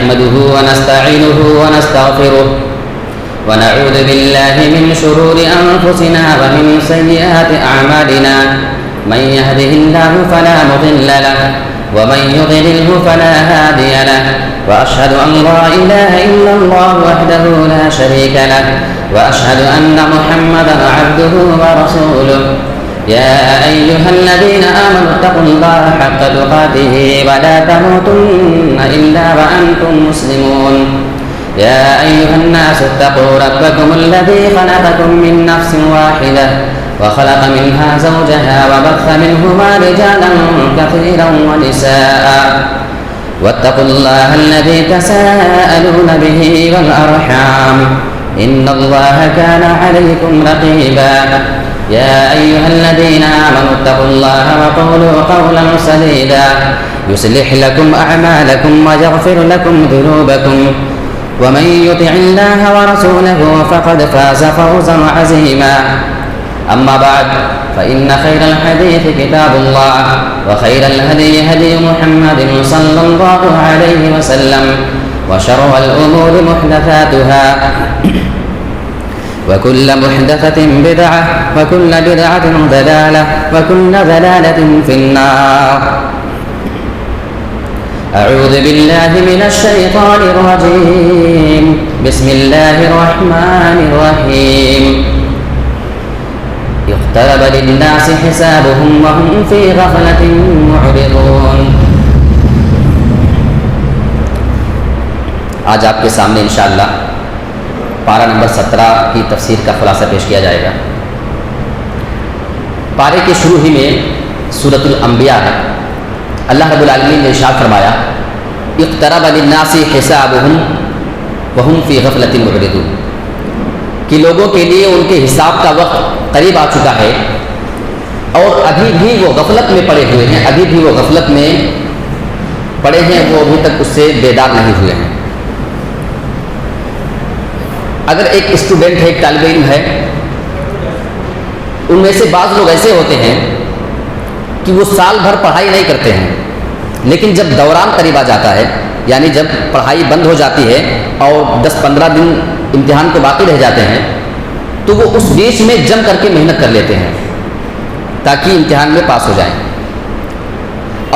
نحمده ونستعينه ونستغفره ونعوذ بالله من شرور أنفسنا ومن سيئات أعمالنا من يهده الله فلا مضل له ومن يضلله فلا هادي له وأشهد أن لا إله إلا الله وحده لا شريك له وأشهد أن محمدا عبده ورسوله يا أيها الذين آمنوا اتقوا الله حق تقاته ولا تموتن إلا وأنتم مسلمون يا أيها الناس اتقوا ربكم الذي خلقكم من نفس واحدة وخلق منها زوجها وبث منهما رجالا كثيرا ونساء واتقوا الله الذي تساءلون به والأرحام إن الله كان عليكم رقيبا يا أيها الذين آمنوا اتقوا الله وقولوا قولا سديدا يصلح لكم أعمالكم ويغفر لكم ذنوبكم ومن يطع الله ورسوله فقد فاز فوزا عظيما أما بعد فإن خير الحديث كتاب الله وخير الهدي هدي محمد صلى الله عليه وسلم وشر الأمور محدثاتها وكل محدثة بدعة وكل بدعة ضلالة وكل ضلالة في النار أعوذ بالله من الشيطان الرجيم بسم الله الرحمن الرحيم اقترب للناس حسابهم وهم في غفلة معرضون. آج آپ کے سامنے انشاءاللہ پارہ نمبر 17 کی تفسیر کا خلاصہ پیش کیا جائے گا. پارے کے شروع ہی میں سورۃ الانبیاء ہے. اللہ رب العالمین نے ارشاد فرمایا اقترب للناس حسابهم وهم في غفلة معرضون کہ لوگوں کے لیے ان کے حساب کا وقت قریب آ چکا ہے اور ابھی بھی وہ غفلت میں پڑے ہوئے ہیں، ابھی بھی وہ غفلت میں پڑے ہیں، وہ ابھی تک اس سے بیدار نہیں ہوئے ہیں. اگر ایک اسٹوڈنٹ ہے، ایک طالب علم ہے، ان میں سے بعض لوگ ایسے ہوتے ہیں کہ وہ سال بھر پڑھائی نہیں کرتے ہیں، لیکن جب دوران قریب آ جاتا ہے، یعنی جب پڑھائی بند ہو جاتی ہے اور 10-15 دن امتحان کو باقی رہ جاتے ہیں تو وہ اس بیچ میں جم کر کے محنت کر لیتے ہیں تاکہ امتحان میں پاس ہو جائیں.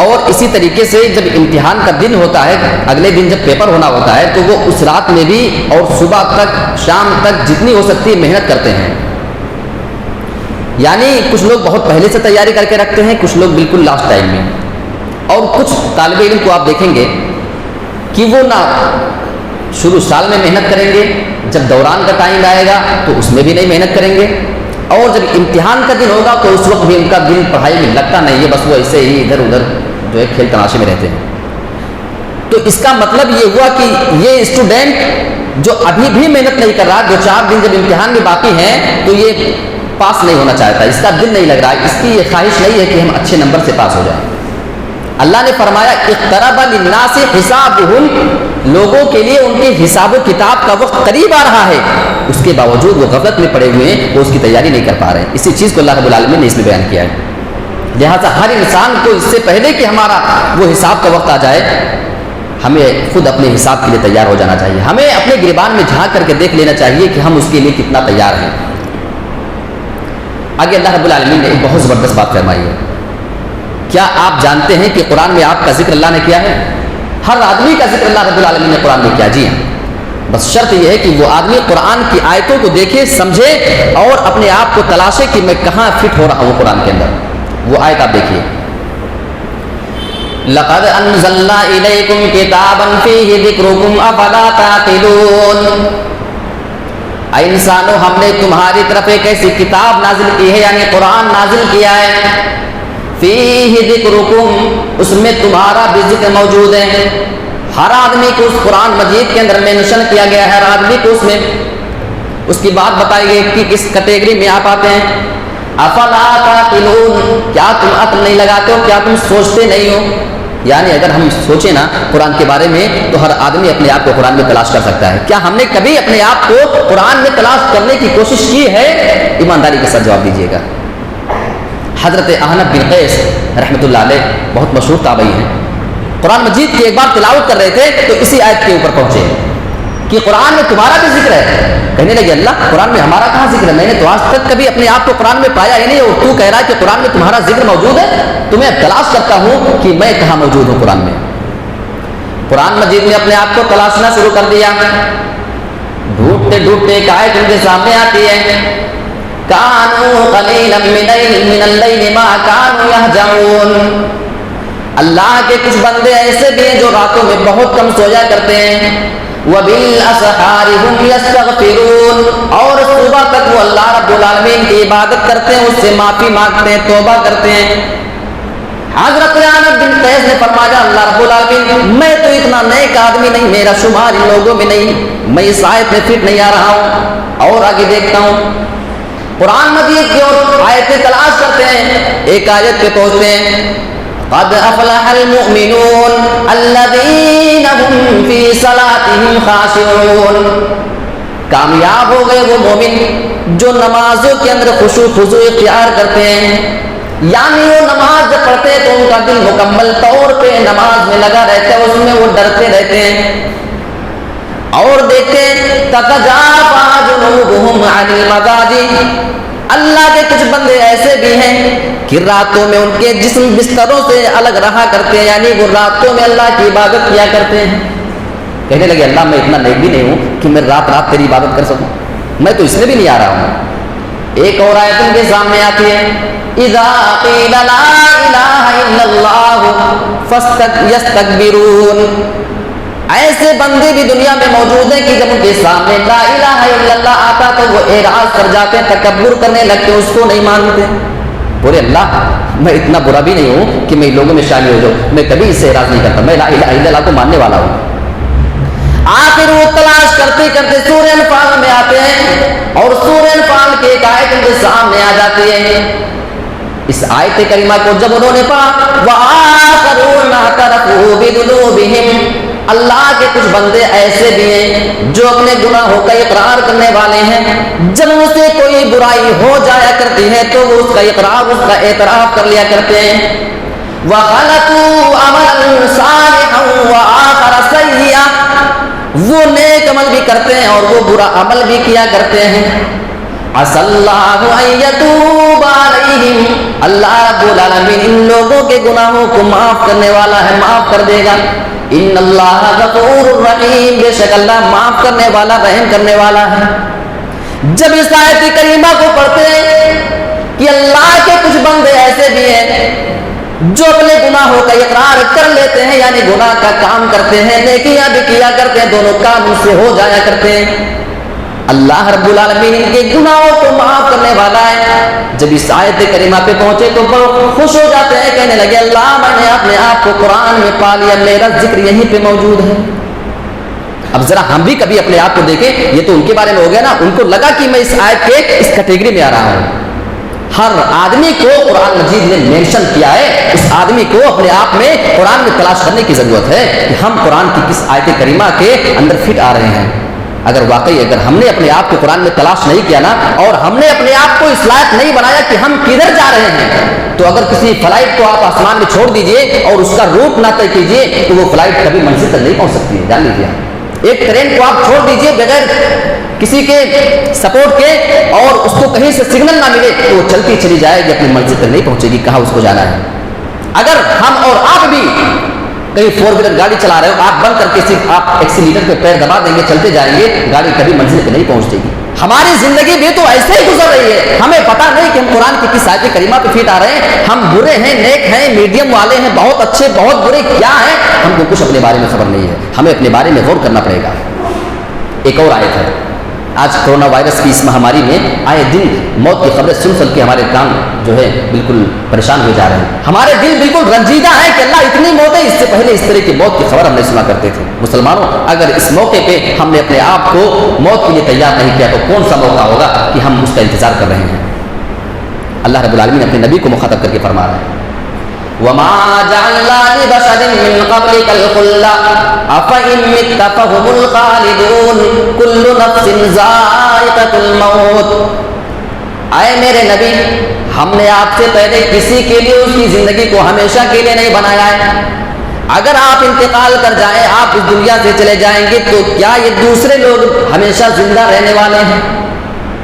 اور اسی طریقے سے جب امتحان کا دن ہوتا ہے، اگلے دن جب پیپر ہونا ہوتا ہے تو وہ اس رات میں بھی اور صبح تک شام تک جتنی ہو سکتی ہے محنت کرتے ہیں. یعنی کچھ لوگ بہت پہلے سے تیاری کر کے رکھتے ہیں، کچھ لوگ بالکل لاسٹ ٹائم میں. اور کچھ طالب علم کو آپ دیکھیں گے کہ وہ نہ شروع سال میں محنت کریں گے، جب دوران کا ٹائم آئے گا تو اس میں بھی نہیں محنت کریں گے، اور جب امتحان کا دن ہوگا تو اس وقت بھی ان کا دن پڑھائی میں لگتا نہیں ہے، بس وہ ایسے ہی ادھر ادھر جو ہے کھیل تماشے میں رہتے ہیں. تو اس کا مطلب یہ ہوا کہ یہ اسٹوڈنٹ جو ابھی بھی محنت نہیں کر رہا، 2-4 دن جب امتحان میں باقی ہیں تو یہ پاس نہیں ہونا چاہتا، اس کا دل نہیں لگ رہا، اس کی یہ خواہش نہیں ہے کہ ہم اچھے نمبر سے پاس ہو جائیں. اللہ نے فرمایا اقترب للناس حسابهم، لوگوں کے لیے ان کے حساب و کتاب کا وقت قریب آ رہا ہے، اس کے باوجود وہ غفلت میں پڑے ہوئے ہیں، وہ اس کی تیاری نہیں کر پا رہے ہیں. اسی چیز کو اللہ رب العالمین نے اس میں بیان کیا ہے. لہٰذا ہر انسان کو اس سے پہلے کہ ہمارا وہ حساب کا وقت آ جائے، ہمیں خود اپنے حساب کے لیے تیار ہو جانا چاہیے. ہمیں اپنے گریبان میں جھانک کر کے دیکھ لینا چاہیے کہ ہم اس کے لیے کتنا تیار ہیں. آگے اللہ رب العالمین نے ایک بہت زبردست بات فرمائی ہے. کیا آپ جانتے ہیں کہ قرآن میں آپ کا ذکر اللہ نے کیا ہے؟ ہر آدمی کا ذکر اللہ رب العالمین نے قرآن میں کیا. جی ہاں، بس شرط یہ ہے کہ وہ آدمی قرآن کی آیتوں کو دیکھے، سمجھے اور اپنے آپ کو تلاشے کہ میں کہاں فٹ ہو رہا ہوں قرآن کے اندر. وہ آیت آپ دیکھیے، لَقَدْ أَنزَلْنَا إِلَيْكُمْ كِتَابًا فِيهِ ذِكْرُكُمْ أَفَلَا تَعْقِلُونَ. اے انسانوں، ہم نے تمہاری طرف ایک ایسی کتاب نازل کی ہے، یعنی قرآن نازل کیا ہے. فِيهِ ذِكْرُكُمْ، اس میں تمہارا بھی ذکر موجود ہے. ہر آدمی کو اس قرآن مجید کے اندر مینشن کیا گیا ہے، ہر آدمی کو اس میں اس کی بات بتائی گئی کہ کس کیٹیگری میں آپ آتے ہیں. افلا تعقلون، کیا تم عقل نہیں لگاتے ہو، کیا تم سوچتے نہیں ہو؟ یعنی اگر ہم سوچیں نا قرآن کے بارے میں تو ہر آدمی اپنے آپ کو قرآن میں تلاش کر سکتا ہے. کیا ہم نے کبھی اپنے آپ کو قرآن میں تلاش کرنے کی کوشش کی ہے؟ ایمانداری کے ساتھ جواب دیجیے گا. حضرت احنف بن قیس رحمۃ اللہ علیہ بہت مشہور تابعی ہیں. قرآن مجید کی ایک بار تلاوت کر رہے تھے تو اسی آیت کے اوپر پہنچے کہ قرآن میں تمہارا بھی ذکر ہے. کہنے لگے اللہ قرآن میں ہمارا کہاں ذکر ہے؟ میں نے تو آج تک کبھی اپنے آپ کو قرآن میں پایا ہی نہیں, اور تو کہہ رہا ہے کہ قرآن میں تمہارا ذکر موجود ہے. تو میں تلاش کرتا ہوں کہ میں کہاں موجود ہوں قرآن میں. قرآن مجید نے اپنے آپ کو تلاشنا شروع کر دیا. ڈھونڈتے ڈھونڈتے ایک آیت ان کے سامنے آتی ہے, کانوا قلیلا من اللیل ما کانوا یہجعون. اللہ کے کچھ بندے ایسے بھی ہیں جو راتوں میں بہت کم سویا کرتے ہیں. وبالاسحار هم یستغفرون, اور صبح تک وہ اللہ رب العالمین کی عبادت کرتے ہیں, اس سے معافی مانگتے ہیں, توبہ کرتے ہیں. حضرت عامر بن قیس نے فرمایا اللہ رب العالمین میں تو اتنا نیک آدمی نہیں, میرا شمار ان لوگوں میں نہیں, میں اس آیت میں فٹ نہیں آ رہا ہوں. اور آگے دیکھتا ہوں قرآن مجید کی اور آیتیں تلاش کرتے ہیں, ایک آیت پہ پہنچتے ہیں قد افلح المؤمنون الذین هم فی صلاتهم خاشعون. کامیاب ہو گئے وہ مومن جو نمازوں کے اندر خشوع خضوع اختیار کرتے ہیں. یعنی وہ نماز جب پڑھتے ہیں تو ان کا دل مکمل طور پہ نماز میں لگا رہتا ہے, اس میں وہ ڈرتے رہتے ہیں. اور دیکھتے تتجافى جنوبهم عن المضاجع. اللہ کے کچھ بندے ایسے بھی ہیں کہ راتوں میں ان کے جسم بستروں سے الگ رہا کرتے ہیں, یعنی وہ راتوں میں اللہ کی عبادت کیا کرتے ہیں. کہنے لگے اللہ میں اتنا نیک بھی نہیں ہوں کہ میں رات رات تیری عبادت کر سکوں, میں تو اس میں بھی نہیں آ رہا ہوں. ایک اور آیت ان کے سامنے آتی ہے اذا قیل لا الہ الا اللہ یستکبرون. ایسے بندے بھی دنیا میں موجود ہیں کہ جب ان کے سامنے لا الہ الا اللہ آتا تو وہ اعراض کر جاتے ہیں, تکبر کرنے لگتے, اس کو نہیں مانتے. بولے اللہ میں اتنا برا بھی نہیں ہوں کہ میں لوگوں میں شامل ہو جاؤں, میں کبھی اس سے اعراض نہیں کرتا, میں لا الہ الا اللہ کو ماننے والا ہوں. آخر وہ تلاش کرتے کرتے سورہ انفال میں آتے ہیں اور سورہ انفال کی ایک آیت ان کے سامنے آ جاتی ہے. اس آیت کریمہ کو جب انہوں نے پڑھا وآخرون اعترفوا بذنوبہم, اللہ کے کچھ بندے ایسے بھی ہیں جو اپنے گناہوں کا اقرار کرنے والے ہیں. جب ان سے کوئی برائی ہو جایا کرتی ہے تو وہ اس کا اقرار, اس کا اعتراف کر لیا کرتے ہیں. وَخَلَقُوا عَمَلًا صَالِحًا وَآخَرَ سَيِّئًا, وہ نیک عمل بھی کرتے ہیں اور وہ برا عمل بھی کیا کرتے ہیں. عَسَى اللَّهُ أَن يَتُوبَ عَلَيْهِمْ, اللہ رب العالمین ان لوگوں کے گناہوں کو معاف کرنے والا ہے, معاف کر دے گا. ان اللہ غفور الرحیم, بے شک اللہ معاف کرنے والا, رحم کرنے والا ہے. جب اس آیت کریمہ کو پڑھتے ہیں کہ اللہ کے کچھ بندے ایسے بھی ہیں جو اپنے گناہوں کا اقرار کر لیتے ہیں, یعنی گناہ کا کام کرتے ہیں, نیکیاں بھی کیا کرتے ہیں, دونوں کام ان سے ہو جایا کرتے ہیں, اللہ رب العالمین ان کے گناہوں کو معاف کرنے والا ہے. جب اس آیت کریمہ پہ پہنچے تو بہت خوش ہو جاتے ہیں, کہنے لگے اللہ میں نے اپنے آپ کو قرآن میں پا لیا, میرا ذکر یہیں پہ موجود ہے. اب ذرا ہم بھی کبھی اپنے آپ کو دیکھیں, یہ تو ان کے بارے میں ہو گیا نا, ان کو لگا کہ میں اس آیت کے اس کیٹیگری میں آ رہا ہوں. ہر آدمی کو قرآن مجید نے مینشن کیا ہے, اس آدمی کو اپنے آپ میں قرآن میں تلاش کرنے کی ضرورت ہے کہ ہم قرآن کی کس آیت کریمہ کے اندر فٹ آ رہے ہیں. اگر واقعی اگر ہم نے اپنے آپ کو قرآن میں تلاش نہیں کیا نا, اور ہم نے اپنے آپ کو اس لائق نہیں بنایا کہ ہم کدھر جا رہے ہیں, تو اگر کسی فلائٹ کو آپ آسمان میں چھوڑ دیجئے اور اس کا روٹ نہ طے کیجئے تو وہ فلائٹ کبھی منزل تک نہیں پہنچ سکتی ہے, جان لیجیے. ایک ٹرین کو آپ چھوڑ دیجئے بغیر کسی کے سپورٹ کے اور اس کو کہیں سے سگنل نہ ملے تو وہ چلتی چلی جائے گی, اپنی منزل تک نہیں پہنچے گی, کہاں اس کو جانا ہے. اگر ہم اور آپ بھی کہیں 4 ویلر گاڑی چلا رہے ہو, آپ بند کر کے صرف آپ ایکسیلیٹر پہ پیر دبا دیں گے, چلتے جائیں گے, گاڑی کبھی منزل پہ نہیں پہنچے گی. ہماری زندگی بھی تو ایسے ہی گزر رہی ہے, ہمیں پتہ نہیں کہ ہم قرآن کی کس آیت کریمہ پہ فٹ آ رہے ہیں. ہم برے ہیں, نیک ہیں, میڈیم والے ہیں, بہت اچھے, بہت برے, کیا ہیں, ہم کو کچھ اپنے بارے میں خبر نہیں ہے. ہمیں اپنے بارے میں غور کرنا پڑے گا. ایک اور آیت ہے, آج کرونا وائرس کی اس مہاماری میں آئے دن موت کی خبریں سن سن کے ہمارے کان جو ہے بالکل پریشان ہو جا رہے ہیں, ہمارے دل بالکل رنجیدہ ہے کہ اللہ اتنی موتیں, اس سے پہلے اس طرح کی موت کی خبر ہم نے سنا کرتے تھے. مسلمانوں, اگر اس موقع پہ ہم نے اپنے آپ کو موت کے لیے تیار نہیں کیا تو کون سا موقع ہوگا کہ ہم اس کا انتظار کر رہے ہیں. اللہ رب العالمین اپنے نبی کو مخاطب کر کے فرما رہے ہیں وَمَا جَعَلْنَا لِبَشَرٍ مِّن قَبْلِكَ الْخُلْدَ أَفَإِن مِّتَّ فَهُمُ الْخَالِدُونَ كُلُّ نَفْسٍ ذَائِقَةُ الْمَوْتِ. اے میرے نبی, ہم نے آپ سے پہلے کسی کے لیے اس کی زندگی کو ہمیشہ کے لیے نہیں بنایا ہے. اگر آپ انتقال کر جائیں, آپ اس دنیا سے چلے جائیں گے, تو کیا یہ دوسرے لوگ ہمیشہ زندہ رہنے والے ہیں؟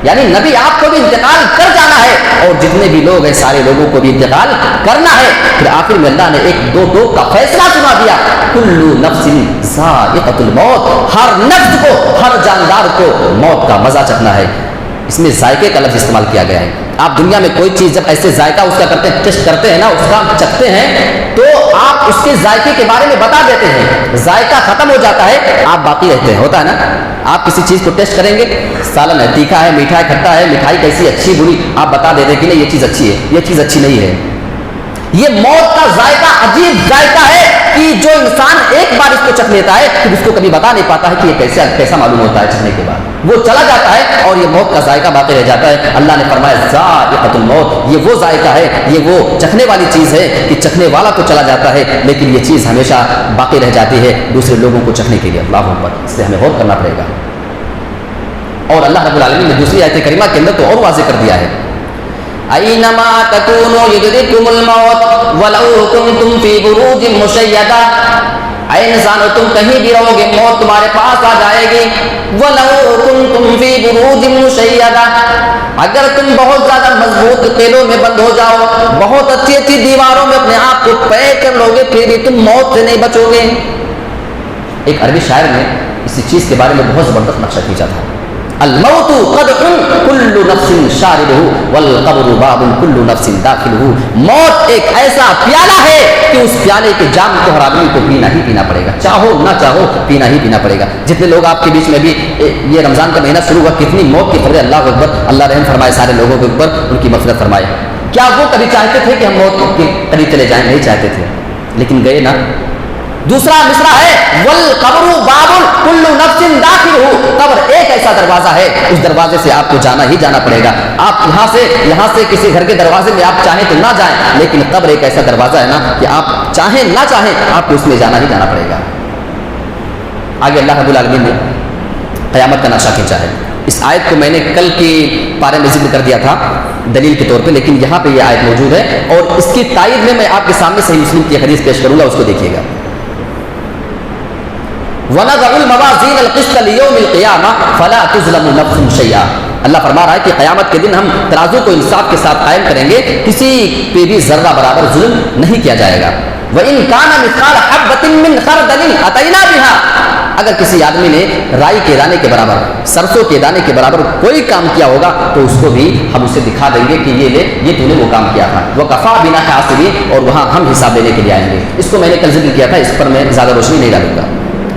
یعنی نبی آپ کو بھی انتقال کر جانا ہے, اور جتنے بھی لوگ ہیں سارے لوگوں کو بھی انتقال کرنا ہے. پھر آخر میں اللہ نے ایک دو کا فیصلہ سنا دیا, کل نفس ذائقۃ الموت, ہر نفس کو, ہر جاندار کو موت کا مزہ چکھنا ہے. اس میں ذائقے کا لفظ استعمال کیا گیا ہے. آپ دنیا میں کوئی چیز جب ایسے ذائقہ اس کا کرتے ہیں, ٹیسٹ کرتے ہیں نا, اس کا چکھتے ہیں, تو آپ اس کے ذائقے کے بارے میں بتا دیتے ہیں. ذائقہ ختم ہو جاتا ہے, آپ باقی رہتے ہیں. ہوتا ہے نا, آپ کسی چیز کو ٹیسٹ کریں گے, سالن ہے, تیکھا ہے, میٹھا ہے, کھٹا ہے, مٹھائی کیسی, اچھی بری, آپ بتا دیتے ہیں کہ نہیں یہ چیز اچھی ہے, یہ چیز اچھی نہیں ہے. یہ موت کا ذائقہ عجیب ذائقہ ہے کہ جو انسان ایک بار اس کو چکھ لیتا ہے پھر اس کو کبھی بتا نہیں پاتا ہے کہ یہ کیسا معلوم ہوتا ہے. چکھنے کے بعد وہ چلا جاتا ہے اور یہ موت کا ذائقہ باقی رہ جاتا ہے. اللہ نے فرمایا ذائقۃ الموت, یہ وہ ذائقہ ہے, یہ وہ چکھنے والی چیز ہے کہ چکھنے والا تو چلا جاتا ہے لیکن یہ چیز ہمیشہ باقی رہ جاتی ہے دوسرے لوگوں کو چکھنے کے لیے. اللہ اکبر, اس سے ہمیں غور کرنا پڑے گا. اور اللہ رب العالمین نے دوسری آیت کریمہ کے اندر تو اور واضح کر دیا ہے, اینما تکونوا یدرککم الموت ولو کنتم فی بروج مشیدہ. اے انسانو تم کہیں بھی رہو گے موت تمہارے پاس آ جائے گی. ولو کنتم فی بروج مشیدہ, اگر تم بہت زیادہ مضبوط قلعوں میں بند ہو جاؤ, بہت اچھی اچھی دیواروں میں اپنے آپ کو قید کر لو گے, پھر بھی تم موت سے نہیں بچو گے. ایک عربی شاعر نے اسی چیز کے بارے میں بہت زبردست نقشہ کھینچا تھا, الموت قدح کل نفس شاربہ والقبر باب کل نفس داخلہ. موت ایک ایسا پیالہ ہے کہ اس پیالے کے جام کو ہر آدمی کو پینا ہی پینا پڑے گا, چاہو نہ چاہو پینا ہی پینا پڑے گا. جتنے لوگ آپ کے بیچ میں بھی یہ رمضان کا مہینہ شروع ہوا, کتنی موت کی خبریں, اللہ اکبر, اللہ رحم فرمائے سارے لوگوں کے اوپر, ان کی مغفرت فرمائے. کیا وہ کبھی چاہتے تھے کہ ہم موت کے قریب چلے جائیں؟ نہیں چاہتے تھے, لیکن گئے نا. دوسرا مصرع ہے والقبر باب کل نفس داخلہ. قبر ایک ایسا دروازہ ہے, اس دروازے سے آپ کو جانا ہی جانا پڑے گا. آپ یہاں سے کسی گھر کے دروازے میں آپ چاہیں تو نہ جائیں, لیکن قبر ایک ایسا دروازہ ہے نا کہ آپ چاہیں نہ چاہیں آپ کو اس میں جانا ہی جانا پڑے گا. آگے اللہ رب العالمین نے قیامت کا نقشہ کھینچا ہے. اس آیت کو میں نے کل کے پارے میں ذکر کر دیا تھا دلیل کے طور پہ, لیکن یہاں پہ یہ آیت موجود ہے, اور اس کی تائید میں آپ کے سامنے صحیح مسلم کی حدیث پیش کروں گا, اس کو دیکھیے گا. وَنَضَعُ الْمَوَازِينَ الْقِسْطَ لِيَوْمِ الْقِيَامَةِ فَلَا تُظْلَمُ نَفْسٌ شَيْئًا. اللہ فرما رہا ہے کہ قیامت کے دن ہم ترازو کو انصاف کے ساتھ قائم کریں گے, کسی پہ بھی ذرہ برابر ظلم نہیں کیا جائے گا. وَإِن كَانَ مِثْقَالَ حَبَّةٍ مِّنْ خَرْدَلٍ أَتَيْنَا بِهَا. اگر کسی آدمی نے رائی کے دانے کے برابر, سرسوں کے دانے کے برابر کوئی کام کیا ہوگا تو اس کو بھی ہم اسے دکھا دیں گے کہ یہ لے, یہ تو نے وہ کام کیا تھا. وَكَفَىٰ بِنَا حَاسِبِينَ, اور وہاں ہم حساب لینے کے لیے آئیں گے. اس کو میں نے کل ذکر کیا تھا, اس پر میں زیادہ روشنی نہیں ڈالوں گا.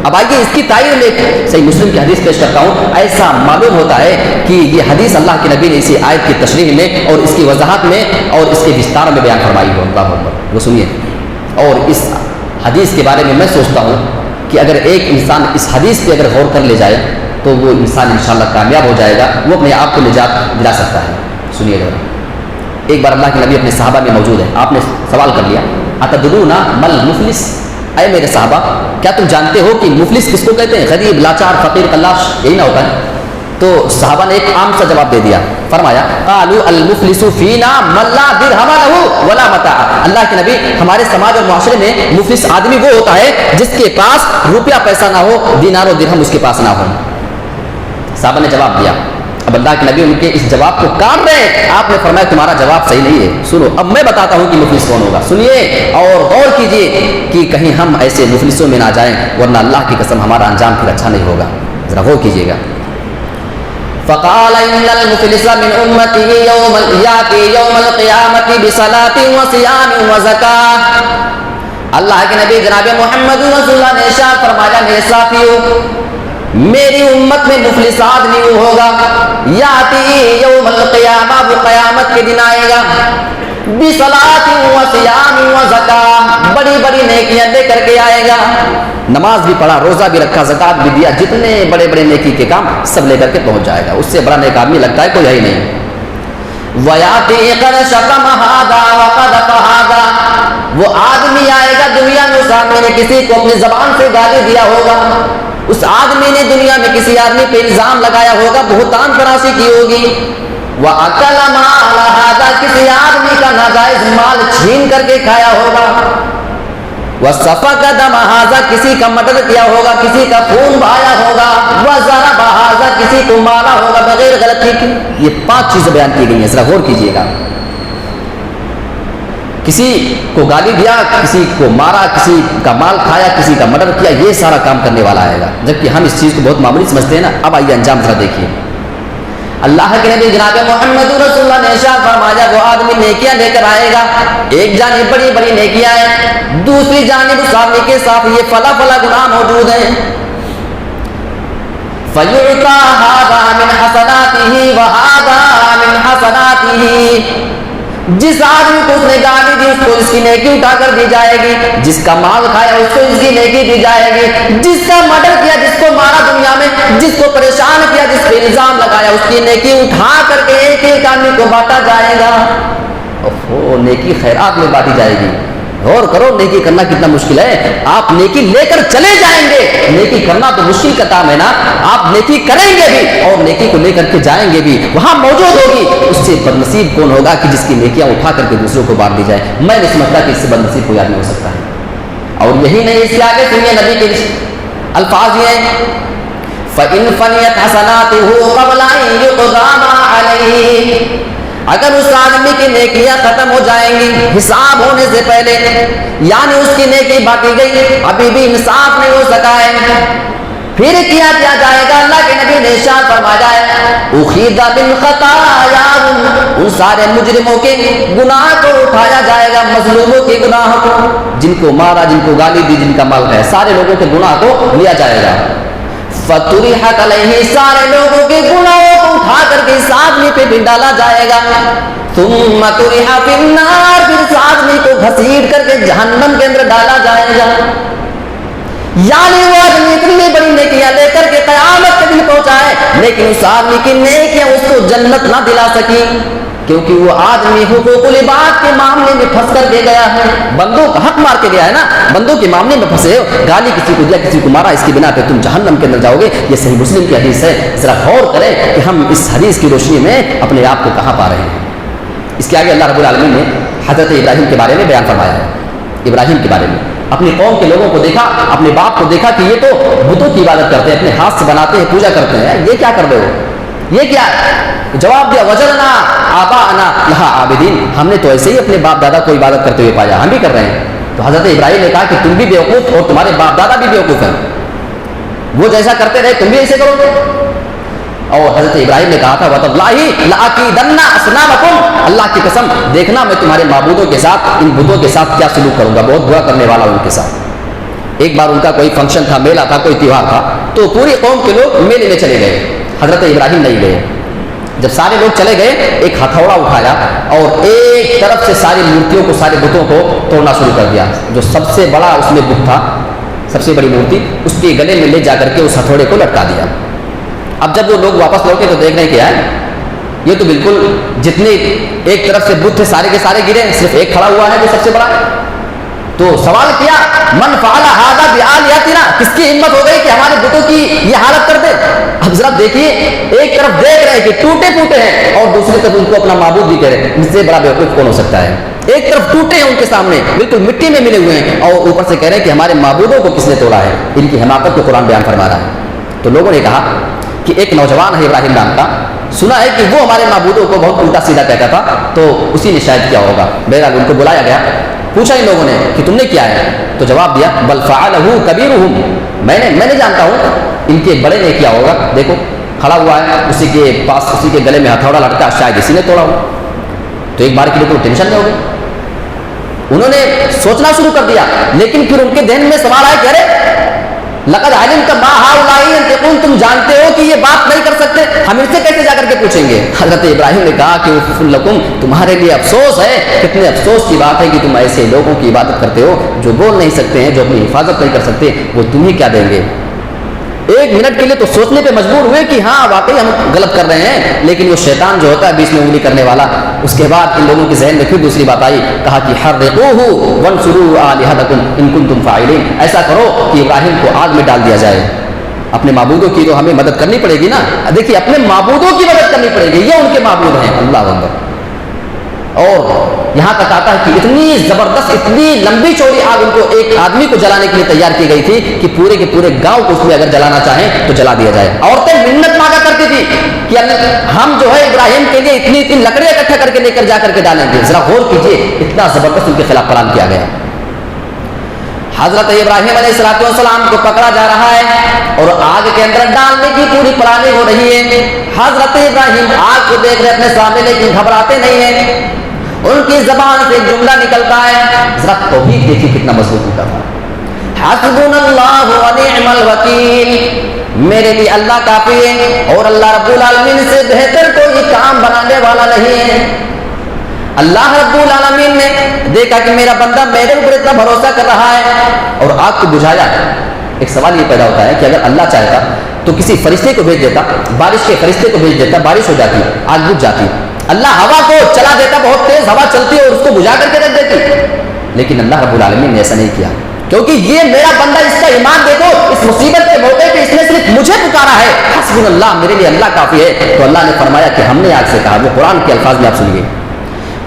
اب آئیے اس کی تائید میں صحیح مسلم کی حدیث پیش کرتا ہوں. ایسا معلوم ہوتا ہے کہ یہ حدیث اللہ کے نبی نے اسی آیت کی تشریح میں اور اس کی وضاحت میں اور اس کے وستار میں بیان فرمائی ہو. اللہ اکبر, وہ سنیے. اور اس حدیث کے بارے میں سوچتا ہوں کہ اگر ایک انسان اس حدیث پہ اگر غور کر لے جائے تو وہ انسان انشاءاللہ کامیاب ہو جائے گا, وہ اپنے آپ کو نجات دلا سکتا ہے. سنیے گا, ایک بار اللہ کے نبی اپنے صحابہ میں موجود ہے, آپ نے سوال کر لیا, اتدرون مل مفلس, اے میرے صحابہ کیا تم جانتے ہو کہ مفلس کس کو کہتے ہیں؟ غریب, لاچار, فقیر, قلاش, یہی نہ ہوتا ہے؟ تو صحابہ نے ایک عام سا جواب دے دیا, فرمایا قالوا المفلس فینا من لا درہم لہ ولا متاع. اللہ کے نبی, ہمارے سماج اور معاشرے میں مفلس آدمی وہ ہوتا ہے جس کے پاس روپیہ پیسہ نہ ہو, دینار و درہم اس کے پاس نہ ہو. صحابہ نے جواب دیا. اب اللہ کے نبی ان کے اس جواب کو کاٹ رہے ہیں. آپ نے فرمایا تمہارا جواب صحیح نہیں ہے, سنو اب میں بتاتا ہوں کہ مفلس کون ہوگا. سنیے اور غور کیجئے کہ کہیں ہم ایسے مفلسوں میں نہ جائیں, ورنہ اللہ کی قسم ہمارا انجام پھر اچھا نہیں ہوگا. ذرا غور کیجئے گا. فقال ان المفلس من امته يوم القيامه بصلاه وصيام وزكاه. اللہ کے نبی جناب محمد رسول اللہ نے ارشاد فرمایا, میرے ساتھیو میری امت میں مفلس آدمی وہ ہوگا, یاتی یوم القیامہ, وہ قیامت کے دن آئے گا, بصلاۃ وصیام وزکاۃ, بڑی بڑی نیکیاں لے کر کے آئے گا, نماز بھی پڑھا, روزہ بھی رکھا, زکات بھی دیا, جتنے بڑے بڑے نیکی کے کام سب لے کر کے پہنچ جائے گا. اس سے بڑا نیک آدمی لگتا ہے کوئی ہے ہی نہیں. ویاتی قد شتم ھذا وقذف ھذا, وہ آدمی آئے گا دنیا میں, اس آدمی نے کسی کو اپنی زبان سے گالی دیا ہوگا, اس آدمی نے دنیا میں کسی آدمی پہ الزام لگایا ہوگا, بہتان تراشی کی ہوگی. وَأَكَلَ مَالَ هَذَا, کسی آدمی کا ناجائز مال چھین کر کے کھایا ہوگا. وَسَفَكَ دَمَ هَذَا کسی کا مردر کیا ہوگا، کسی کا خون بہایا ہوگا، وَضَرَبَ هَذَا کسی کو مارا ہوگا بغیر غلطی کی. یہ 5 چیزیں بیان کی گئی ہیں، ذرا غور کیجئے گا. کسی کو گالی دیا، کسی کو مارا، کسی کا مال کھایا، کسی کا مرڈر کیا، یہ سارا کام کرنے والا آئے گا. جبکہ ہم اس چیز کو بہت معمولی سمجھتے ہیں نا. اب آئیے انجام ذرا دیکھیے. اللہ کے نبی جناب محمد رسول اللہ نے ارشاد فرمایا وہ آدمی نیکیاں لے کر آئے گا، ایک جانب بڑی بڑی نیکیاں ہیں، دوسری جانب اس آدمی کے ساتھ یہ فلا فلا گناہ موجود ہیں. فَيُعْطَى هَذَا مِنْ حَسَنَاتِهِ وَهَذَا مِنْ حَسَنَاتِهِ. جس آدمی کو اس نے گالی دی اس کو اس کی نیکی اٹھا کر دی جائے گی، جس کا مال کھایا اس کو اس کی نیکی دی جائے گی، جس کا مرڈر کیا، جس کو مارا دنیا میں، جس کو پریشان کیا، جس پہ الزام لگایا، اس کی نیکی اٹھا کر کے ایک ایک آدمی کو بانٹا جائے گا. اوہ، نیکی خیرات میں بانٹی جائے گی. غور کرو، نیکی کرنا کتنا مشکل ہے. آپ نیکی لے کر چلے جائیں گے، نیکی کرنا تو مشکل کا کام ہے نا. آپ نیکی کریں گے بھی اور نیکی کو لے کر کے جائیں گے بھی، وہاں موجود ہوگی. اس سے بدنصیب کون ہوگا کہ جس کی نیکیاں اٹھا کر کے دوسروں کو بانٹ دی جائے. میں نہیں سمجھتا کہ اس سے بدنصیب کوئی آدمی ہو سکتا ہے. اور یہی نہیں، اس کے آگے سنیے نبی کے الفاظ یہ ہیں فَإِنْ فَنِيَتْ حَسَنَاتُهُ قَبْلَ أَنْ يُقْضَى مَا عَلَيْهِ. اگر اس آدمی کی نیکیاں ختم ہو جائیں گی حساب ہونے سے پہلے، یعنی اس کی نیکی باقی گئی، ابھی بھی انصاف نہیں ہو سکا ہے، پھر کیا جائے گا. اللہ کے نبی نے ارشاد فرمایا ہے اخذ بالخطایا، ان سارے مجرموں کے گناہ کو اٹھایا جائے گا، مظلوموں کے گناہ کو، جن کو مارا، جن کو گالی دی، جن کا مال ہے، سارے لوگوں کے گناہ کو لیا جائے گا. فَطُرِحَتْ عَلَيْهِ، سارے لوگوں کے گناہوں کو اٹھا کر کے اس آدمی پہ بھی ڈالا جائے گا. ثُمَّ طُرِحَ فِي النَّارِ، پھر اس آدمی کو گھسیٹ کر کے جہنم کے اندر ڈالا جائے گا. یعنی وہ آدمی اتنی بڑی نیکیاں لے کر کے قیامت کے دن پہنچا ہے، لیکن اس آدمی کی نیکیاں اس کو جنت نہ دلا سکی، کیونکہ وہ آدمی حقوق العباد کے معاملے میں پھنس کر کے گیا ہے. بندوں کا حق مار کے گیا ہے نا، بندوں کے معاملے میں پھنسے ہو، گالی کسی کو دیا، کسی کو مارا، اس کی بنا پہ تم جہنم کے اندر جاؤ گے. یہ صحیح مسلم کی حدیث ہے. ذرا غور کریں کہ ہم اس حدیث کی روشنی میں اپنے آپ کو کہاں پا رہے ہیں. اس کے آگے اللہ رب العالمین نے حضرت ابراہیم کے بارے میں بیان فرمایا ہے. ابراہیم کے بارے میں اپنی قوم کے لوگوں کو دیکھا، اپنے باپ کو دیکھا کہ یہ تو بتوں کی عبادت کرتے ہیں، اپنے ہاتھ سے بناتے ہیں، پوجا کرتے ہیں. یہ کیا کر رہے ہو، یہ کیا ہے؟ جواب دیا وجدنا آباءنا لہا عابدین، ہم نے تو ایسے ہی اپنے باپ دادا کو عبادت کرتے ہوئے پایا، ہم بھی کر رہے ہیں. تو حضرت ابراہیم نے کہا کہ تم بھی بیوقوف اور تمہارے باپ دادا بھی بیوقوف ہیں، وہ جیسا کرتے رہے تم بھی ایسے کرو گے. اور حضرت ابراہیم نے کہا تھا وَتَاللَّهِ لَأَكِيدَنَّ أَصْنَامَكُمْ، اللہ کی قسم دیکھنا میں تمہارے معبودوں کے ساتھ، ان بتوں کے ساتھ کیا سلوک کروں گا، بہت برا کرنے والا ہوں ان کے ساتھ. ایک بار ان کا کوئی فنکشن تھا، میلہ تھا، کوئی تیوہار تھا، تو پوری قوم کے لوگ میلے میں چلے گئے، حضرت ابراہیم نہیں گئے. جب سارے لوگ چلے گئے، ایک ہتھوڑا اٹھایا اور ایک طرف سے ساری مورتیوں کو، سارے بتوں کو توڑنا شروع کر دیا. جو سب سے بڑا اس میں بت تھا، سب سے بڑی مورتی، اس کے گلے میں لے جا کر کے اس ہتھوڑے کو لٹکا دیا. اب جب وہ لوگ واپس لوٹے تو دیکھ رہے ہیں کیا ہے، یہ تو بالکل جتنے ایک طرف سے بت تھے سارے کے سارے گرے، صرف ایک کھڑا ہوا ہے جو سب سے بڑا. تو سوال کیا من فعل هذا بآلهتنا، کس کی ہمت ہو گئی کہ ہمارے بتوں کی یہ حالت کر دے. اب ذرا دیکھیے، ایک طرف دیکھ رہے ہیں کہ ٹوٹے پوٹے ہیں اور دوسری طرف ان کو اپنا معبود بھی کہہ رہے ہیں. اس سے بڑا بیوقوف کون ہو سکتا ہے؟ ایک طرف ٹوٹے ہیں ان کے سامنے، بالکل مٹی میں ملے ہوئے ہیں، اور اوپر سے کہہ رہے ہیں کہ ہمارے معبودوں کو کس نے توڑا ہے. ان کی حماقت کو قرآن بیان فرما رہا ہے. تو لوگوں نے کہا کہ ایک نوجوان ہے ابراہیم نام کا، سنا ہے کہ وہ ہمارے معبودوں کو بہت الٹا سیدھا کہتا تھا، تو اسی نے شاید کیا ہوگا. بہرحال ان کو بلایا گیا، پوچھا ان لوگوں نے کہ تم نے کیا ہے، تو جواب دیا بل فعلہ کبیرہم، میں جانتا ہوں ان کے بڑے نے کیا ہوگا. دیکھو کھڑا ہوا ہے، اسی کے پاس، اسی کے گلے میں ہتھوڑا لٹکا، شاید اسی نے توڑا ہو. تو ایک بار کے لیے تو ٹینشن میں ہو گئے، انہوں نے سوچنا شروع کر دیا. لیکن پھر ان کے ذہن میں سوال آیا کہ ارے لقد علمت ما هؤلاء ينطقون، تم جانتے ہو کہ یہ بات نہیں کر سکتے، ہم ان سے کیسے جا کر کے پوچھیں گے. حضرت ابراہیم نے کہا کہ اف لکم، تمہارے لیے افسوس ہے، کتنے افسوس کی بات ہے کہ تم ایسے لوگوں کی عبادت کرتے ہو جو بول نہیں سکتے ہیں، جو اپنی حفاظت نہیں کر سکتے، وہ تمہیں کیا دیں گے. ایک منٹ کے لیے تو سوچنے پہ مجبور ہوئے کہ ہاں واقعی ہم غلط کر رہے ہیں، لیکن وہ شیطان جو ہوتا ہے بیچ میں انگلی کرنے والا. اس کے بعد ان لوگوں کے ذہن میں پھر دوسری بات آئی، کہا کہ حرقوہ وانصروا آلہتکم ان کنتم فاعلین، ایسا کرو کہ ابراہیم کو آگ میں ڈال دیا جائے. اپنے معبودوں کی تو ہمیں مدد کرنی پڑے گی نا. دیکھیے اپنے معبودوں کی مدد کرنی پڑے گی، یہ ان کے معبود ہیں. اللہ اکبر. اور یہاں تک آتا ہے کہ اتنی زبردست اتنی لمبی چوڑی آگ ان کو ایک آدمی کو جلانے کے لیے تیار کی گئی تھی کہ پورے کے پورے گاؤں کو اس میں اگر جلانا چاہیں تو جلا دیا جائے. عورتیں منت مانگا کرتی تھی کہ ہم جو ہے ابراہیم کے لیے اتنی اتنی لکڑیاں اکٹھا کر کے لے کر جا کر کے ڈالیں گے. ذرا غور کیجیے اتنا زبردست ان کے خلاف کلام کیا گیا. حضرت ابراہیم علیہ السلام کو پکڑا جا رہا ہے اور آگ کے اندر ڈالنے کی پوری پلاننگ ہو رہی ہے. حضرت ابراہیم آگ کو دیکھ رہے اپنے سامنے لیکن گھبراتے نہیں ہیں. ان کی زبان سے ایک جملہ نکلتا ہے, ذرا توحید دیکھیے کتنا مضبوط ہوتا تھا. حسبنا اللہ و نعم الوکیل, میرے لیے اللہ کافی ہے اور اللہ رب العالمین سے بہتر کوئی کام بنانے والا نہیں ہے. اللہ رب العالمین نے دیکھا کہ میرا بندہ میرے اوپر اتنا بھروسہ کر رہا ہے اور آگ کو بجھایا. ایک سوال یہ پیدا ہوتا ہے کہ اگر اللہ چاہتا تو کسی فرشتے کو بھیج دیتا, بارش کے فرشتے کو بھیج دیتا, بارش ہو جاتی, آگ بجھ جاتی. اللہ ہوا کو چلا دیتا, بہت تیز ہوا چلتی اور اس کو بجھا کر کے رکھ دیتی. لیکن اللہ رب العالمین نے ایسا نہیں کیا, کیونکہ یہ میرا بندہ, اس کا ایمان دیکھو, اس مصیبت کے موقع پہ اس نے صرف مجھے پکارا ہے. حسبنا اللہ, میرے لیے اللہ کافی ہے. تو اللہ نے فرمایا کہ ہم نے آگ سے کہا, وہ قرآن کے الفاظ میں آپ سنیے,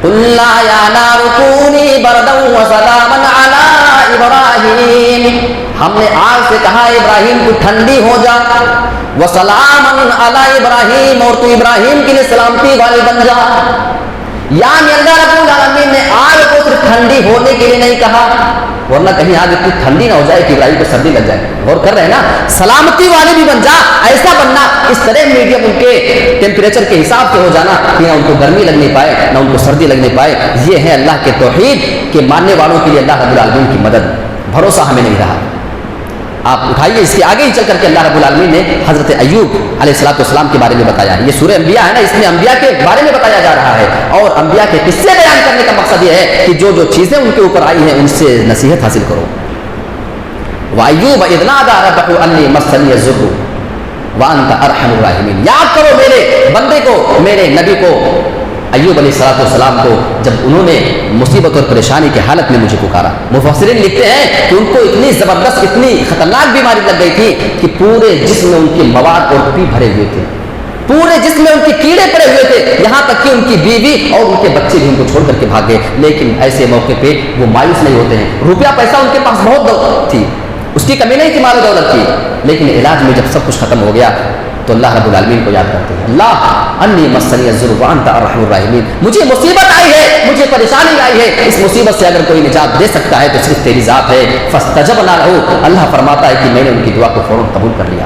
قُلْنَا يَا نَارُ كُونِي بَرْدًا وَسَلَامًا عَلَىٰ إِبْرَاهِيمَ, ہم نے آگ سے کہا ابراہیم کو ٹھنڈی ہو جا, وَسَلَامًا عَلَىٰ إِبْرَاهِيمَ, اور تو ابراہیم کے لیے سلامتی والے بن جا. یعنی اللہ رب العالمین نے آگ کو صرف ٹھنڈی ہونے کے لیے نہیں کہا, ورنہ کہیں آگ اتنی ٹھنڈی نہ ہو جائے کہ ابراہیم کو سردی لگ جائے. غور کر رہے ہیں نا, سلامتی والے بھی بن جا, ایسا بننا, اس طرح میڈیم ان کے ٹیمپریچر کے حساب سے ہو جانا کہ نہ ان کو گرمی لگنے پائے نہ ان کو سردی لگنے پائے. یہ ہے اللہ کے توحید کے ماننے والوں کے لیے اللہ رب العالمین کی مدد. بھروسہ ہمیں نہیں رہا. آپ اٹھائیے, اس کے آگے ہی چل کر کے اللہ رب العالمین نے حضرت ایوب علیہ السلام کے بارے میں بتایا ہے. یہ سورہ انبیاء ہے نا, اس میں انبیاء کے بارے میں بتایا جا رہا ہے اور انبیاء کے قصے بیان کرنے کا مقصد یہ ہے کہ جو جو چیزیں ان کے اوپر آئی ہیں ان سے نصیحت حاصل کرو. وَأَيُّوبَ إِذْ نَادَىٰ رَبَّهُ أَنِّي مَسَّنِيَ الضُّرُّ وَأَنتَ أَرْحَمُ الرَّاحِمِينَ. یاد کرو میرے بندے کو, میرے نبی کو, ایوب علیہ السلام کو, جب انہوں نے مصیبت اور پریشانی کی حالت میں مجھے پکارا. مفسرین لکھتے ہیں کہ ان کو اتنی زبردست اتنی خطرناک بیماری لگ گئی تھی کہ پورے جسم میں ان کے مواد اور پی بھرے ہوئے تھے, پورے جسم میں ان کے کیڑے پڑے ہوئے تھے, یہاں تک کہ ان کی بیوی اور ان کے بچے بھی ان کو چھوڑ کر کے بھاگ گئے. لیکن ایسے موقع پہ وہ مایوس نہیں ہوتے ہیں. روپیہ پیسہ ان کے پاس بہت دولت تھی, اس کی کمی نہیں تھی مال و دولت کی, لیکن علاج میں جب سب کچھ ختم ہو گیا تو اللہ رب العالمین کو یاد کرتے ہیں. اللہ انی مسنی الضر وانت ارحم الراحمین, مجھے مصیبت آئی ہے, مجھے پریشانی آئی ہے, اس مصیبت سے اگر کوئی نجات دے سکتا ہے تو صرف تیری ذات ہے. فاستجبنا له, اللہ فرماتا ہے کہ میں نے ان کی دعا کو فوراً قبول کر لیا.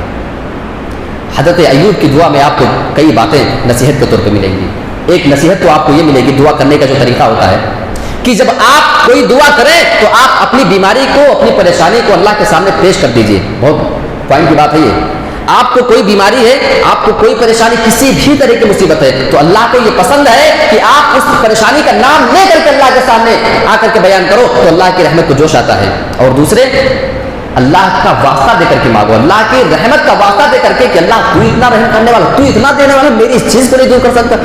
حضرت ایوب کی دعا میں آپ کو کئی باتیں نصیحت کے طور پہ ملیں گی. ایک نصیحت تو آپ کو یہ ملے گی, دعا کرنے کا جو طریقہ ہوتا ہے کہ جب آپ کوئی دعا کریں تو آپ اپنی بیماری کو, اپنی پریشانی کو اللہ کے سامنے پیش کر دیجئے. بہت پوائنٹ کی بات ہے یہ. آپ کو کوئی بیماری ہے, آپ کو کوئی پریشانی, کسی بھی طرح کی مصیبت ہے, تو اللہ کو یہ پسند ہے کہ آپ اس پریشانی کا نام لے کر کے اللہ کے سامنے آ کر کے بیان کرو, تو اللہ کی رحمت کو جوش آتا ہے. اور دوسرے, اللہ کا واسطہ دے کر کے مانگو, اللہ کی رحمت کا واسطہ دے کر کے کہ اللہ تو اتنا رحم کرنے والا, تو اتنا دینے والا, میری اس چیز کو نہیں دور کر سکتا,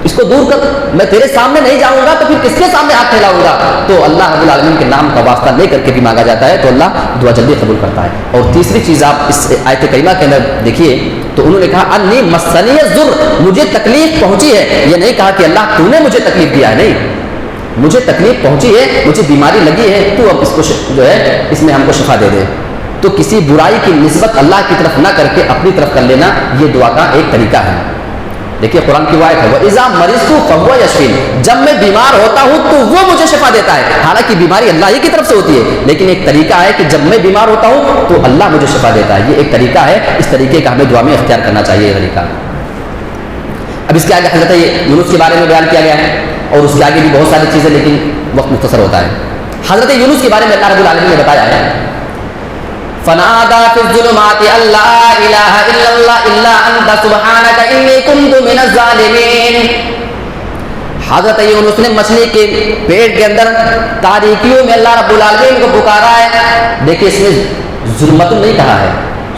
اس کو دور کر, میں تیرے سامنے نہیں جاؤں گا تو پھر کس کے سامنے ہاتھ پھیلاؤں گا. تو اللہ رب العالمین کے نام کا واسطہ لے کر کے بھی مانگا جاتا ہے تو اللہ دعا جلدی قبول کرتا ہے. اور تیسری چیز آپ اس آیت کریمہ کے اندر دیکھیے تو انہوں نے کہا انی مسنی الضر, مجھے تکلیف پہنچی ہے. یہ نہیں کہا کہ اللہ تو نے مجھے تکلیف دیا ہے, نہیں, مجھے تکلیف پہنچی ہے, مجھے بیماری لگی ہے, تو اب اس کو جو ہے اس میں ہم کو شفا دے دے. تو کسی برائی کی نسبت اللہ کی طرف نہ کر کے اپنی طرف کر لینا, یہ دعا کا ایک طریقہ ہے. دیکھیے قرآن کی آیت ہے وَإِذَا مَرِضْتُ فَهُوَ يَشْفِينِ, جب میں بیمار ہوتا ہوں تو وہ مجھے شفا دیتا ہے. حالانکہ بیماری اللہ ہی کی طرف سے ہوتی ہے, لیکن ایک طریقہ ہے کہ جب میں بیمار ہوتا ہوں تو اللہ مجھے شفا دیتا ہے. یہ ایک طریقہ ہے, اس طریقے کا ہمیں دعا میں اختیار کرنا چاہیے یہ طریقہ. اب اس کے آگے حضرت یونس کے بارے میں بیان کیا گیا ہے اور اس کے آگے بھی بہت ساری چیزیں, لیکن وقت مختصر ہوتا ہے. حضرت یونس کے بارے میں اللہ رب العالمین نے بتایا ہے فَنَادَىٰ فِي الظُّلُمَاتِ أَن لَّا إِلَٰهَ إِلَّا اللَّهُ إِلَّا أَنتَ سُبْحَانَكَ إِنِّي كُنتُ مِنَ الظَّالِمِينَ. حضرت یونس نے مچھلی کے پیٹ کے اندر تاریکیوں میں اللہ رب العالمین کو پکارا ہے. دیکھیے اس میں ظلمت نہیں کہا ہے,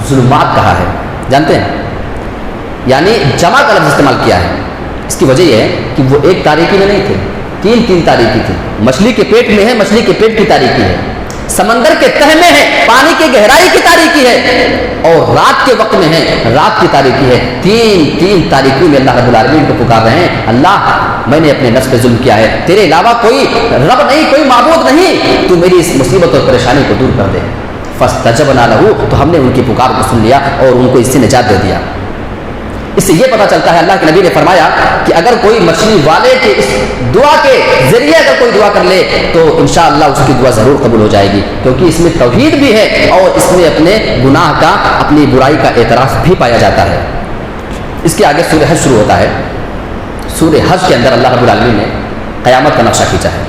ظلمات کہا ہے, جانتے ہیں, یعنی جمع کا لفظ استعمال کیا ہے. اس کی وجہ یہ ہے کہ وہ ایک تاریکی میں نہیں تھے, تین تاریکی تھی. مچھلی کے پیٹ میں ہے, مچھلی کے پیٹ کی تاریکی ہے, سمندر کے تہ میں ہے, پانی کی گہرائی کی تاریکی ہے, اور رات کے وقت میں ہے, رات کی تاریکی ہے. تین تاریکیوں میں اللہ رب العالمین کو پکار رہے ہیں. اللہ میں نے اپنے نفس پہ ظلم کیا ہے، تیرے علاوہ کوئی رب نہیں، کوئی معبود نہیں، تو میری اس مصیبت اور پریشانی کو دور کر دے۔ فاستجبنا لہ، تو ہم نے ان کی پکار کو سن لیا اور ان کو اس سے نجات دے دیا۔ اس سے یہ پتہ چلتا ہے اللہ کے نبی نے فرمایا کہ اگر کوئی مچھلی والے کے اس دعا کے ذریعے اگر کوئی دعا کر لے تو انشاءاللہ اس کی دعا ضرور قبول ہو جائے گی، کیونکہ اس میں توحید بھی ہے اور اس میں اپنے گناہ کا، اپنی برائی کا اعتراف بھی پایا جاتا ہے۔ اس کے آگے سورہ حج شروع ہوتا ہے۔ سورہ حج کے اندر اللہ رب العالمین نے قیامت کا نقشہ کھینچا ہے،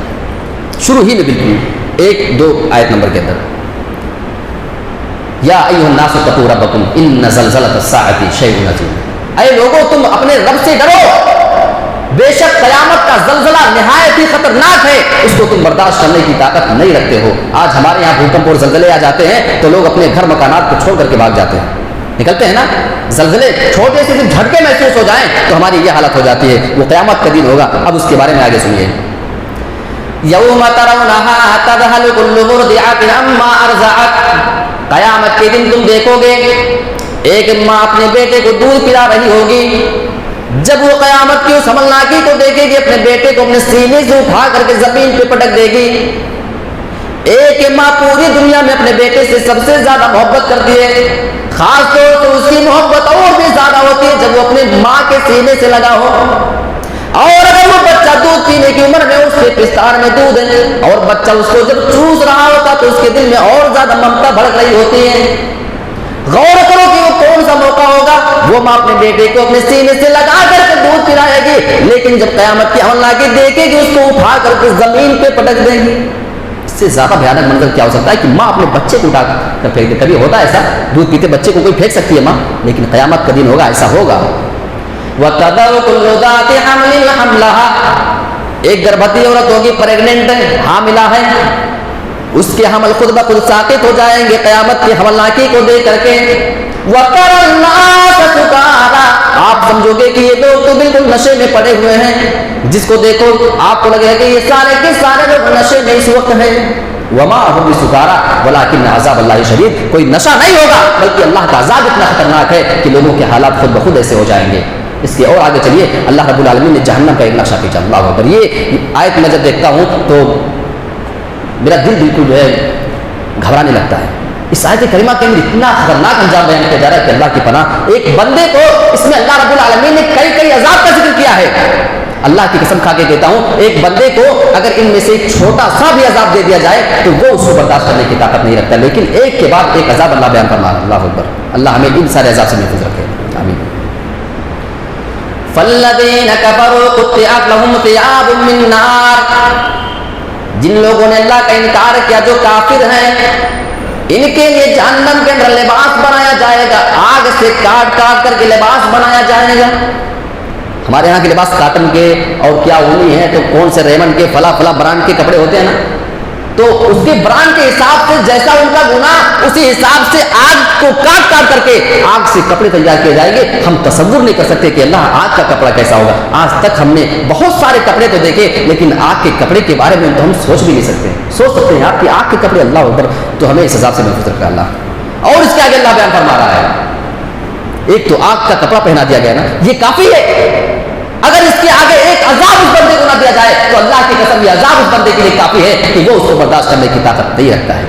شروع ہی میں بالکل 1-2 آیت نمبر کے اندر، یا ایھا الناس اتقوا ربکم ان زلزلۃ الساعۃ شیء عظیم، اے لوگوں تم اپنے رب سے ڈرو، بے شک قیامت کا زلزلہ نہایت ہی خطرناک ہے، اس کو تم برداشت کرنے کی طاقت نہیں رکھتے ہو۔ آج ہمارے یہاں بھوکمپ اور زلزلے آ جاتے ہیں تو لوگ اپنے گھر مکانات کو چھوڑ کر کے بھاگ جاتے ہیں، نکلتے ہیں نا، زلزلے چھوٹے سے صرف جھٹکے محسوس ہو جائیں تو ہماری یہ حالت ہو جاتی ہے۔ وہ قیامت کا دن ہوگا، اب اس کے بارے میں آگے سنیے۔ یوم ترونھا تذہل کل مرضعۃ عما ارضعت، قیامت کے دن تم دیکھو گے ایک ماں اپنے بیٹے کو دودھ پلا رہی ہوگی، جب وہ قیامت کی اس حملناکی کو دیکھے گی اپنے بیٹے کو اپنے سینے سے اٹھا کر کے زمین پہ پٹک دے گی۔ ایک ماں پوری دنیا میں اپنے بیٹے سے سب سے زیادہ محبت کرتی ہے، خاص طور سے اس کی محبت اور بھی زیادہ ہوتی ہے جب وہ اپنے ماں کے سینے سے لگا ہو، اور اگر وہ بچہ دودھ پینے کی عمر میں اس کے پستار میں دودھ ہے اور بچہ اس کو جب چوس رہا ہوتا تو اس کے دل میں اور زیادہ ممتا بھڑک رہی ہوتی ہے۔ غور کرو کہ وہ کون سا موقع ہوگا، وہ ماں اپنے بیٹے کو اپنے سینے سے لگا کر کے دودھ پلائے گی، لیکن جب قیامت کی حملناکی دیکھے گی اس کو اٹھا کر کے زمین پہ پٹک دے گی۔ اس سے زیادہ بھیانک منظر کیا ہو سکتا ہے کہ ماں اپنے بچے کو اٹھا کر پھینک دے۔ کبھی ہوتا ہے ایسا، دودھ پیتے بچے کو کوئی پھینک سکتی ہے ماں، لیکن قیامت کا دن ہوگا ایسا ہوگا۔ وَتَضَعُ كُلُّ ذَاتِ حَمْلٍ حَمْلَهَا، ایک گربھوتی عورت ہوگی، پریگننٹ ہے، حاملہ ہے، اس کے حمل خود بخود ساقط ہو جائیں گے قیامت کی حملناکی کو دیکھ کر کے۔ وَتَرَى النَّاسَ سُكَارَىٰ، آپ سمجھو گے کہ یہ لوگ تو بالکل نشے میں پڑے ہوئے ہیں، جس کو دیکھو آپ کو لگے گا کہ یہ سارے کے سارے لوگ نشے میں اس وقت ہیں۔ وَمَا هُمْ بِسُكَارَىٰ وَلَٰكِنَّ عَذَابَ اللَّهِ شَدِيدٌ، کوئی نشہ نہیں ہوگا بلکہ اللہ کا عذاب اتنا خطرناک ہے کہ لوگوں کے حالات خود بخود ایسے ہو جائیں گے۔ اس کے اور آگے چلیے، اللہ رب العالمین نے جہنم کا ایک نقشہ کھینچا۔ اللہ اکبر، یہ آیت میں جب دیکھتا ہوں تو میرا دل بالکل جو ہے گھبرانے لگتا ہے۔ اس آیت کریمہ کے اندر اتنا خطرناک انجام بیان کیا جا رہا ہے کہ اللہ کی پناہ، ایک بندے کو اس میں اللہ رب العالمین نے کئی عذاب کا ذکر کیا ہے۔ اللہ کی قسم کھا کے کہتا ہوں، ایک بندے کو اگر ان میں سے ایک چھوٹا سا بھی عذاب دے دیا جائے تو وہ اس کو برداشت کرنے کی طاقت نہیں رکھتا، لیکن ایک کے بعد ایک عذاب اللہ بیان فرما رہا ہے۔ اللہ اکبر، اللہ ہمیں ان سارے عذاب سے محفوظ رکھے، آمین۔ فَالَّذِينَ كَفَرُوا قُطِّعَتْ لَهُمْ ثِيَابٌ مِّن نَّارٍ، جن لوگوں نے اللہ کا انکار کیا، جو کافر ہیں، ان کے لیے جہنم کے اندر لباس بنایا جائے گا، آگ سے کاٹ کر کے لباس بنایا جائے گا۔ ہمارے یہاں کے لباس کاٹن کے اور کیا اونی ہے تو کون سے ریمن کے فلا برانڈ کے کپڑے ہوتے ہیں نا، تو اس کے برانڈ کے حساب سے جیسا ان کا گناہ اسی حساب سے آگ کو کاٹ کر کے آگ سے کپڑے تیار کیے جائیں گے۔ ہم تصور نہیں کر سکتے کہ اللہ آگ کا کپڑا کیسا ہوگا۔ آج تک ہم نے بہت سارے کپڑے تو دیکھے لیکن آگ کے کپڑے کے بارے میں تو ہم سوچ بھی نہیں سکتے۔ سوچ سکتے ہیں آپ کہ آگ کے کپڑے، اللہ اکبر، تو ہمیں اس حساب سے محفوظ رکھا اللہ۔ اور اس کے آگے اللہ بیان فرما رہا ہے، ایک تو آگ کا کپڑا پہنا دیا گیا نا، یہ کافی ہے۔ اگر اس کے آگے ایک عذاب اس بندے کو نہ دیا جائے تو اللہ کی قسم یہ عذاب اس بندے کے لیے کافی ہے کہ وہ اس کو برداشت کرنے کی طاقت نہیں رکھتا ہے۔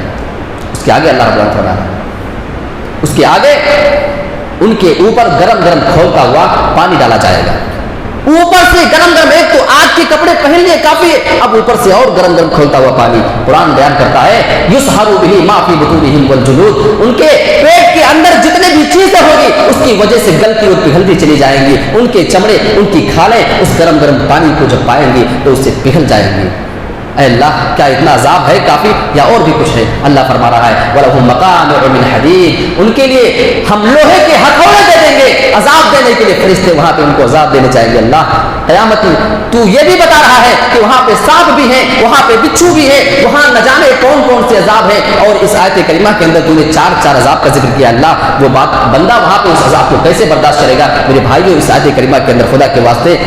اس کے آگے اللہ رب العالمین فرما رہا ہے، اس کے آگے ان کے اوپر گرم کھولتا ہوا پانی ڈالا جائے گا، اوپر سے گرم ایک تو آگ کے کپڑے پہن لیے کافی ہے، اب اوپر سے اور گرم کھولتا ہوا پانی۔ قرآن بیان کرتا ہے یسحر بہ ما فی بطونہم والجلود، ان کے پیٹ کے اندر جتنے بھی چیزیں ہوگی اس کی وجہ سے گلتی اور پگھلتی چلی جائیں گی، ان کے چمڑے، ان کی کھالیں اس گرم پانی کو جب پائیں گی تو اس سے پگھل جائیں گی۔ اے اللہ، کیا اتنا عذاب ہے کافی یا اور بھی کچھ ہے؟ اللہ فرما رہا ہے وَلَهُم مَّقَامِعُ مِنْ حَدِيدٍ، ان کے لیے ہم لوہے کے ہتھوڑے دے دیں گے، عذاب دینے کے لیے فرشتے وہاں پہ ان کو عذاب دینے چاہیں گے۔ اللہ قیامت میں تو یہ بھی بتا رہا ہے کہ وہاں پہ سانپ بھی ہیں، وہاں پہ بچھو بھی ہے، وہاں نہ جانے کون سے عذاب ہیں، اور اس آیت کریمہ کے اندر تو نے چار عذاب کا ذکر کیا۔ اللہ وہ بات بندہ وہاں پہ اس عذاب کو کیسے برداشت کرے گا؟ میرے بھائیو، اس آیت کریمہ کے اندر خدا کے واسطے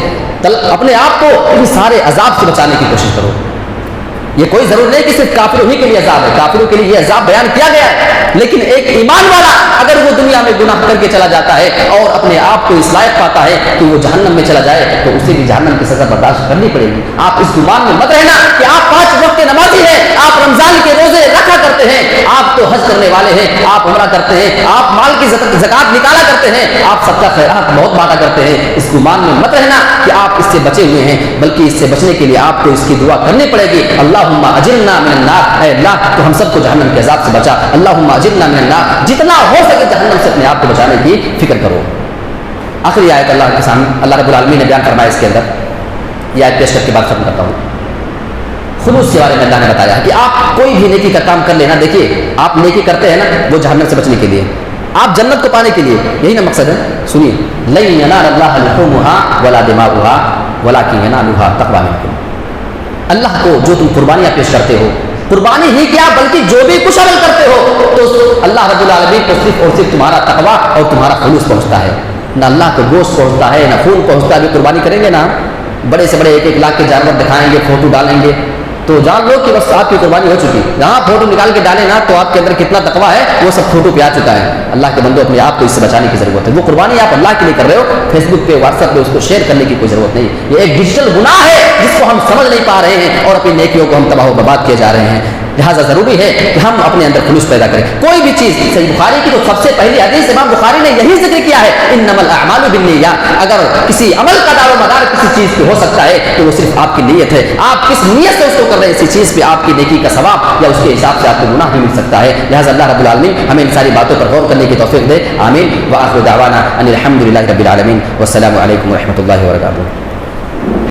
اپنے آپ کو ان سارے عذاب سے بچانے کی کوشش کرو۔ یہ کوئی ضرور نہیں کہ صرف کافروں ہی کے لیے عذاب ہے، کافروں کے لیے یہ عذاب بیان کیا گیا ہے، لیکن ایک ایمان والا اگر وہ دنیا میں گناہ کر کے چلا جاتا ہے اور اپنے آپ کو اس لائق پاتا ہے کہ وہ جہنم میں چلا جائے تو اسے بھی جہنم کی سزا برداشت کرنی پڑے گی۔ آپ اس گمان میں مت رہنا کہ آپ 5 وقت کے نمازی ہیں، آپ رمضان کے روزے رکھا کرتے ہیں، آپ تو حج کرنے والے ہیں، آپ عمرہ کرتے ہیں، آپ مال کی زکات نکالا کرتے ہیں، آپ صدقہ خیرات بہت بانٹا کرتے ہیں۔ اس گمان میں مت رہنا کہ آپ اس سے بچے ہوئے ہیں، بلکہ اس سے بچنے کے لیے آپ کو اس کی دعا کرنی پڑے گی، اللہم اجرنا من النار، اے اللہ تو ہم سب کو جہنم کے عذاب سے بچا، اللہم اجرنا من النار، جتنا ہو سکے جہنم سے اپنے آپ کو بچانے کی فکر کرو۔ آخری آیت اللہ کے سامنے اللہ رب العالمین نے بیان فرمایا، اس کے اندر یہ آیت پیش کر کے بات ختم کرتا ہوں۔ خلوص کے بارے میں اللہ نے بتایا کہ آپ کوئی بھی نیکی کا کام کر لینا، دیکھیے آپ نیکی کرتے ہیں نا وہ جہنم سے بچنے کے لیے، آپ جنت کو پانے کے لیے، یہی نا مقصد ہے۔ سنیے، لن ینال اللہ لحومها ولا دماؤها ولکن ینالها التقوی منکم، اللہ کو جو تم قربانیاں پیش کرتے ہو، قربانی ہی کیا بلکہ جو بھی کچھ عمل کرتے ہو تو اللہ رب العالمین کو صرف اور صرف تمہارا تقوی اور تمہارا خلوص پہنچتا ہے، نہ اللہ کو گوشت پہنچتا ہے نہ خون پہنچتا ہے۔ ابھی قربانی کریں گے نا، بڑے سے بڑے 1-1 لاکھ کے جانور دکھائیں گے، فوٹو ڈالیں گے تو جان لو کہ بس آپ کی قربانی ہو چکی۔ یہاں فوٹو نکال کے ڈالیں نا تو آپ کے اندر کتنا تقویٰ ہے وہ سب فوٹو پہ آ چکا ہے۔ اللہ کے بندو اپنے آپ کو اس سے بچانے کی ضرورت ہے۔ وہ قربانی آپ اللہ کے لیے کر رہے ہو، فیس بک پہ واٹس ایپ پہ اس کو شیئر کرنے کی کوئی ضرورت نہیں۔ یہ ایک ڈیجیٹل گناہ ہے جس کو ہم سمجھ نہیں پا رہے ہیں اور اپنی نیکیوں کو ہم تباہ و برباد کیے جا رہے ہیں۔ لہٰذا ضروری ہے کہ ہم اپنے اندر خلوص پیدا کریں۔ کوئی بھی چیز، صحیح بخاری کی تو سب سے پہلی حدیث امام بخاری نے یہی ذکر کیا ہے، انما الاعمال بالنیات، اگر کسی عمل کا دار و مدار کسی چیز پہ ہو سکتا ہے تو وہ صرف آپ کی نیت ہے، آپ کس نیت سے اس کو کر رہے ہیں، اسی چیز پہ آپ کی نیکی کا ثواب یا اس کے حساب سے آپ کو گناہ بھی مل سکتا ہے۔ لہٰذا اللہ رب العالمین ہمیں ان ساری باتوں پر غور کرنے کی توفیق دے، آمین۔ وآخر دعوانا ان الحمد للہ رب العالمین، والسلام علیکم ورحمۃ اللہ وبرکاتہ۔